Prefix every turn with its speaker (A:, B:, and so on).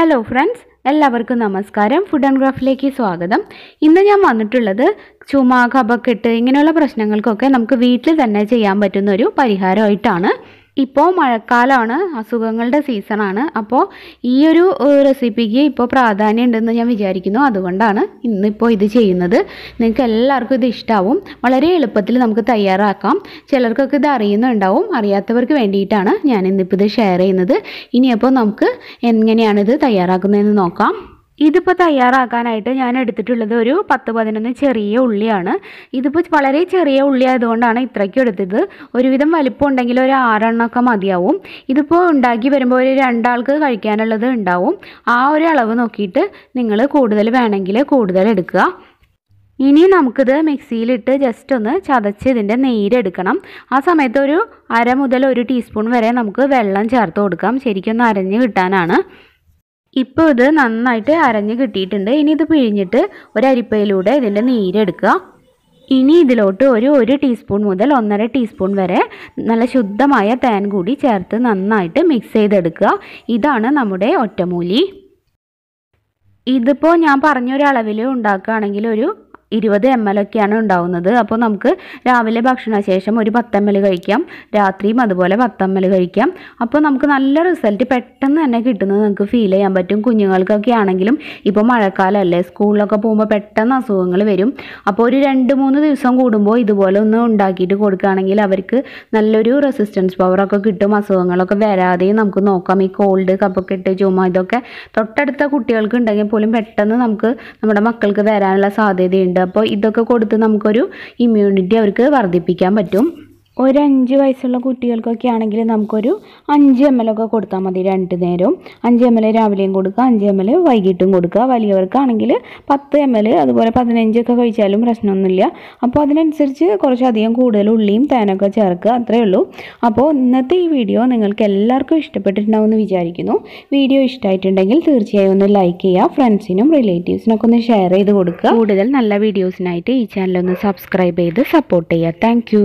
A: Hello friends, എല്ലാവർക്കും നമസ്കാരം. Food and ക്രാഫ്റ്റിലേക്ക് സ്വാഗതം. ഇന്ന് ഞാൻ വന്നിട്ടുള്ളത് ചുമ, കഫക്കെട്ട് ഇങ്ങനെയുള്ള പ്രശ്നങ്ങൾക്കൊക്കെ നമുക്ക് വീട്ടിൽ തന്നെ ചെയ്യാൻ പറ്റുന്ന ഒരു പരിഹാരമായിട്ടാണ്. ഇപ്പോൾ മഴക്കാലമാണ്, അസുഖങ്ങളുടെ സീസണാണ്. അപ്പോൾ ഈ ഒരു റെസിപ്പിക്ക് ഇപ്പോൾ പ്രാധാന്യം ഉണ്ടെന്ന് ഞാൻ വിചാരിക്കുന്നു. അതുകൊണ്ടാണ് ഇന്നിപ്പോൾ ഇത് ചെയ്യുന്നത്. നിങ്ങൾക്ക് എല്ലാവർക്കും ഇത് ഇഷ്ടമാവും. വളരെ എളുപ്പത്തിൽ നമുക്ക് തയ്യാറാക്കാം. ചിലർക്കൊക്കെ ഇത് അറിയുന്നുണ്ടാവും, അറിയാത്തവർക്ക് വേണ്ടിയിട്ടാണ് ഞാൻ ഇന്നിപ്പോൾ ഇത് ഷെയർ ചെയ്യുന്നത്. ഇനിയപ്പോൾ നമുക്ക് എങ്ങനെയാണിത് തയ്യാറാക്കുന്നതെന്ന് നോക്കാം. ഇതിപ്പോൾ തയ്യാറാക്കാനായിട്ട് ഞാൻ എടുത്തിട്ടുള്ളത് ഒരു 10-11 ചെറിയ ഉള്ളിയാണ്. ഇതിപ്പോൾ വളരെ ചെറിയ ഉള്ളി ആയതുകൊണ്ടാണ് ഇത്രയ്ക്കും എടുത്തത്. ഒരുവിധം വലിപ്പം ഉണ്ടെങ്കിൽ ഒരു 6 എണ്ണമൊക്കെ മതിയാവും. ഇതിപ്പോൾ ഉണ്ടാക്കി വരുമ്പോൾ ഒരു 2 ആൾക്ക് കഴിക്കാനുള്ളത് ഉണ്ടാവും. ആ ഒരു അളവ് നോക്കിയിട്ട് നിങ്ങൾ കൂടുതൽ വേണമെങ്കിൽ കൂടുതൽ എടുക്കുക. ഇനി നമുക്കിത് മിക്സിയിലിട്ട് ജസ്റ്റ് ഒന്ന് ചതച്ച് ഇതിൻ്റെ നീരെടുക്കണം. ആ സമയത്ത് ഒരു 1/2 മുതൽ 1 ടീസ്പൂൺ വരെ നമുക്ക് വെള്ളം ചേർത്ത് കൊടുക്കാം. ശരിക്കും ഒന്ന് അരഞ്ഞ് കിട്ടാനാണ്. ഇപ്പോൾ ഇത് നന്നായിട്ട് അരഞ്ഞ് കിട്ടിയിട്ടുണ്ട്. ഇനി ഇത് പിഴിഞ്ഞിട്ട് ഒരു അരിപ്പയിലൂടെ ഇതിൻ്റെ നീരെടുക്കുക. ഇനി ഇതിലോട്ട് ഒരു 1 ടീസ്പൂൺ മുതൽ 1.5 ടീസ്പൂൺ വരെ നല്ല ശുദ്ധമായ തേൻ കൂടി ചേർത്ത് നന്നായിട്ട് മിക്സ് ചെയ്തെടുക്കുക. ഇതാണ് നമ്മുടെ ഒറ്റമൂലി. ഇതിപ്പോൾ ഞാൻ പറഞ്ഞൊരളവിൽ ഉണ്ടാക്കുകയാണെങ്കിൽ ഒരു 20 ml ഒക്കെയാണ് ഉണ്ടാവുന്നത്. അപ്പോൾ നമുക്ക് രാവിലെ ഭക്ഷണശേഷം ഒരു 10 ml കഴിക്കാം, രാത്രിയും അതുപോലെ 10 ml കഴിക്കാം. അപ്പോൾ നമുക്ക് നല്ല റിസൾട്ട് പെട്ടെന്ന് തന്നെ കിട്ടുന്നത് നമുക്ക് ഫീൽ ചെയ്യാൻ പറ്റും. കുഞ്ഞുങ്ങൾക്കൊക്കെ ആണെങ്കിലും ഇപ്പോൾ മഴക്കാലമല്ലേ, സ്കൂളിലൊക്കെ പോകുമ്പോൾ പെട്ടെന്ന് അസുഖങ്ങൾ വരും. അപ്പോൾ ഒരു 2-3 ദിവസം കൂടുമ്പോൾ ഇതുപോലെ ഒന്ന് ഉണ്ടാക്കിയിട്ട് കൊടുക്കുകയാണെങ്കിൽ അവർക്ക് നല്ലൊരു റെസിസ്റ്റൻസ് പവറൊക്കെ കിട്ടും. അസുഖങ്ങളൊക്കെ വരാതെയും നമുക്ക് നോക്കാം. ഈ കോൾഡ്, കഫക്കെട്ട്, ചുമ ഇതൊക്കെ തൊട്ടടുത്ത കുട്ടികൾക്ക് ഉണ്ടെങ്കിൽ പോലും പെട്ടെന്ന് നമുക്ക് നമ്മുടെ മക്കൾക്ക് വരാനുള്ള സാധ്യതയുണ്ട്. അപ്പോൾ ഇതൊക്കെ കൊടുത്ത് നമുക്കൊരു ഇമ്മ്യൂണിറ്റി അവർക്ക് വർദ്ധിപ്പിക്കാൻ പറ്റും. ഒരു 5 വയസ്സുള്ള കുട്ടികൾക്കൊക്കെ ആണെങ്കിൽ നമുക്കൊരു 5 ml ഒക്കെ കൊടുത്താൽ മതി 2 നേരവും. 5 ml രാവിലെയും കൊടുക്കുക, 5 ml വൈകിട്ടും കൊടുക്കുക. വലിയവർക്കാണെങ്കിൽ 10 ml അതുപോലെ 15 ഒക്കെ കഴിച്ചാലും പ്രശ്നമൊന്നുമില്ല. അപ്പോൾ അതിനനുസരിച്ച് കുറച്ചധികം കൂടുതൽ ഉള്ളിയും തേനൊക്കെ ചേർക്കുക, അത്രയേ ഉള്ളൂ. അപ്പോൾ ഇന്നത്തെ ഈ വീഡിയോ നിങ്ങൾക്ക് എല്ലാവർക്കും ഇഷ്ടപ്പെട്ടിട്ടുണ്ടാവുമെന്ന് വിചാരിക്കുന്നു. വീഡിയോ ഇഷ്ടമായിട്ടുണ്ടെങ്കിൽ തീർച്ചയായും ഒന്ന് ലൈക്ക് ചെയ്യുക. ഫ്രണ്ട്സിനും റിലേറ്റീവ്സിനൊക്കെ ഒന്ന് ഷെയർ ചെയ്ത് കൊടുക്കുക. കൂടുതൽ നല്ല വീഡിയോസിനായിട്ട് ഈ ചാനൽ ഒന്ന് സബ്സ്ക്രൈബ് ചെയ്ത് സപ്പോർട്ട് ചെയ്യുക. താങ്ക്